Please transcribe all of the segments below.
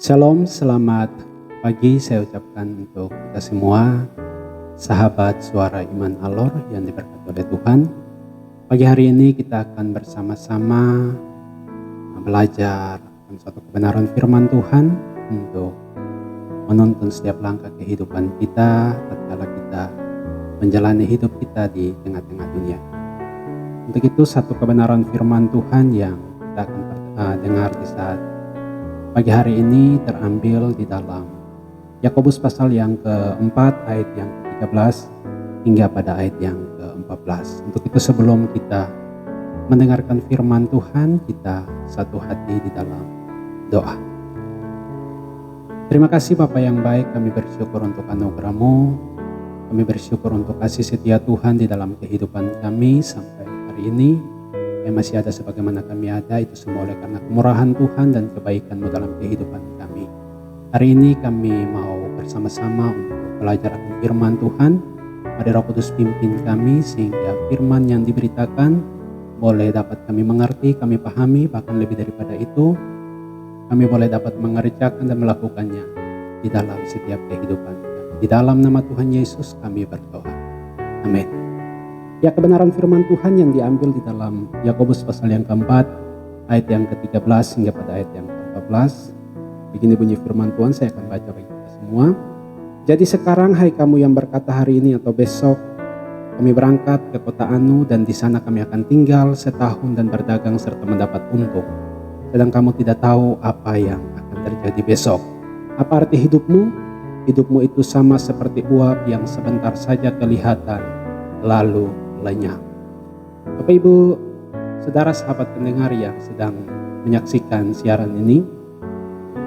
Shalom, selamat pagi saya ucapkan untuk kita semua, sahabat suara iman Alor yang diberkati oleh Tuhan. Pagi hari ini kita akan bersama-sama belajar tentang suatu kebenaran firman Tuhan untuk menuntun setiap langkah kehidupan kita tatkala kita menjalani hidup kita di tengah-tengah dunia. Untuk itu satu kebenaran firman Tuhan yang kita akan dengar di saat pagi hari ini terambil di dalam Yakobus pasal yang keempat ayat yang ke-13 hingga pada ayat yang ke-14. Untuk itu sebelum kita mendengarkan firman Tuhan, kita satu hati di dalam doa. Terima kasih Bapa yang baik, kami bersyukur untuk anugerah-Mu. Kami bersyukur untuk kasih setia Tuhan di dalam kehidupan kami sampai hari ini. Yang masih ada sebagaimana kami ada, itu semua oleh karena kemurahan Tuhan dan kebaikan-Mu dalam kehidupan kami. Hari ini kami mau bersama-sama untuk belajar akan firman Tuhan. Mari Roh Kudus pimpin kami sehingga firman yang diberitakan boleh dapat kami mengerti, kami pahami, bahkan lebih daripada itu kami boleh dapat mengerjakan dan melakukannya di dalam setiap kehidupan kami. Di dalam nama Tuhan Yesus kami berdoa. Amin. Ya, kebenaran firman Tuhan yang diambil di dalam Yakobus pasal yang keempat ayat yang ke-13 hingga pada ayat yang ke-14. Begini bunyi firman Tuhan, saya akan baca bagi kita semua. Jadi sekarang hai kamu yang berkata hari ini atau besok kami berangkat ke kota Anu dan di sana kami akan tinggal setahun dan berdagang serta mendapat untung. Sedang kamu tidak tahu apa yang akan terjadi besok. Apa arti hidupmu? Hidupmu itu sama seperti uap yang sebentar saja kelihatan lalu lenyap. Bapak Ibu, saudara sahabat pendengar yang sedang menyaksikan siaran ini,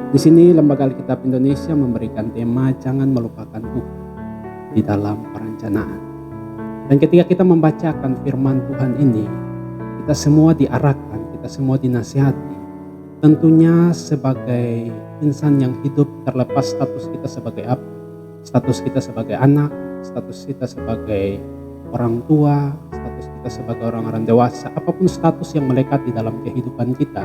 di sini Lembaga Alkitab Indonesia memberikan tema jangan melupakan Tuhan di dalam perencanaan. Dan ketika kita membacakan firman Tuhan ini, kita semua diarahkan, kita semua dinasihati, tentunya sebagai insan yang hidup terlepas status kita sebagai apa, status kita sebagai anak, status kita sebagai orang tua, status kita sebagai orang-orang dewasa, apapun status yang melekat di dalam kehidupan kita.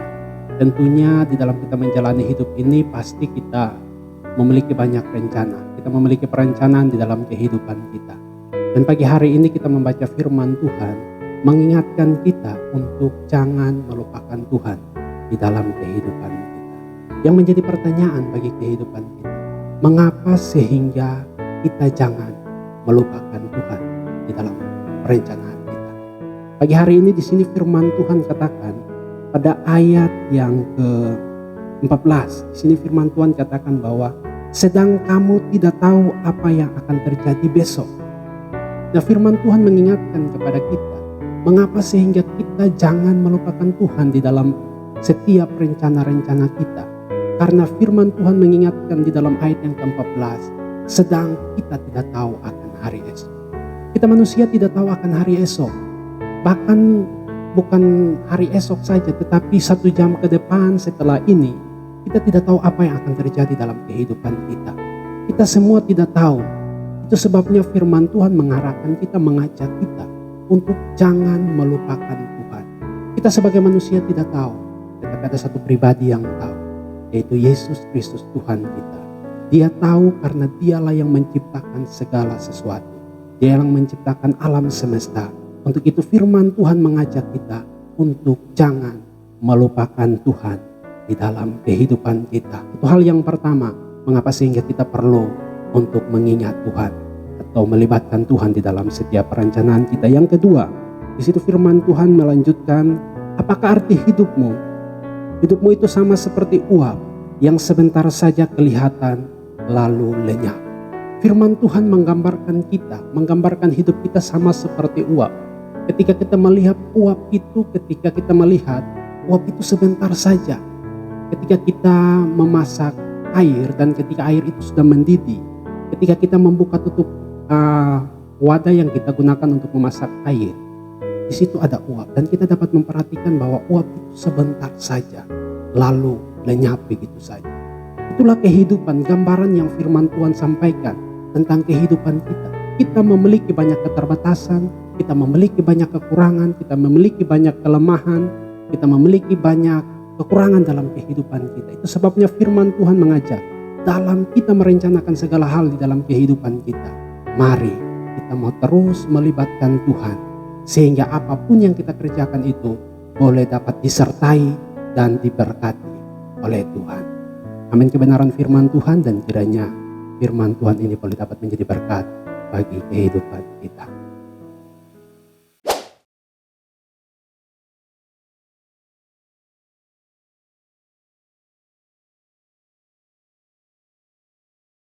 Tentunya di dalam kita menjalani hidup ini pasti kita memiliki banyak rencana. Kita memiliki perencanaan di dalam kehidupan kita. Dan pagi hari ini kita membaca firman Tuhan, mengingatkan kita untuk jangan melupakan Tuhan di dalam kehidupan kita. Yang menjadi pertanyaan bagi kehidupan kita, mengapa sehingga kita jangan melupakan Tuhan di dalam perencanaan kita. Pagi hari ini di sini firman Tuhan katakan pada ayat yang ke-14. Di sini firman Tuhan katakan bahwa sedang kamu tidak tahu apa yang akan terjadi besok. Nah, firman Tuhan mengingatkan kepada kita, mengapa sehingga kita jangan melupakan Tuhan di dalam setiap rencana-rencana kita. Karena firman Tuhan mengingatkan di dalam ayat yang ke-14, sedang kita tidak tahu akan hari esok. Kita manusia tidak tahu akan hari esok. Bahkan bukan hari esok saja, tetapi 1 jam ke depan setelah ini, kita tidak tahu apa yang akan terjadi dalam kehidupan kita. Kita semua tidak tahu. Itu sebabnya firman Tuhan mengarahkan kita, mengajak kita untuk jangan melupakan Tuhan. Kita sebagai manusia tidak tahu, tetapi ada satu pribadi yang tahu, yaitu Yesus Kristus Tuhan kita. Dia tahu karena dialah yang menciptakan segala sesuatu. Dia yang menciptakan alam semesta. Untuk itu firman Tuhan mengajak kita untuk jangan melupakan Tuhan di dalam kehidupan kita. Itu hal yang pertama, mengapa sehingga kita perlu untuk mengingat Tuhan atau melibatkan Tuhan di dalam setiap perencanaan kita. Yang kedua, di situ firman Tuhan melanjutkan, apakah arti hidupmu? Hidupmu itu sama seperti uap yang sebentar saja kelihatan lalu lenyap. Firman Tuhan menggambarkan kita, menggambarkan hidup kita sama seperti uap. Ketika kita melihat uap itu, uap itu sebentar saja. Ketika kita memasak air dan ketika air itu sudah mendidih, ketika kita membuka tutup wadah yang kita gunakan untuk memasak air, di situ ada uap dan kita dapat memperhatikan bahwa uap itu sebentar saja, lalu lenyap begitu saja. Itulah kehidupan, gambaran yang firman Tuhan sampaikan tentang kehidupan kita. Kita memiliki banyak keterbatasan, kita memiliki banyak kekurangan, kita memiliki banyak kelemahan, kita memiliki banyak kekurangan dalam kehidupan kita. Itu sebabnya firman Tuhan mengajak, dalam kita merencanakan segala hal di dalam kehidupan kita, mari kita mau terus melibatkan Tuhan, sehingga apapun yang kita kerjakan itu boleh dapat disertai dan diberkati oleh Tuhan. Amin kebenaran firman Tuhan, dan kiranya firman Tuhan ini boleh dapat menjadi berkat bagi kehidupan kita.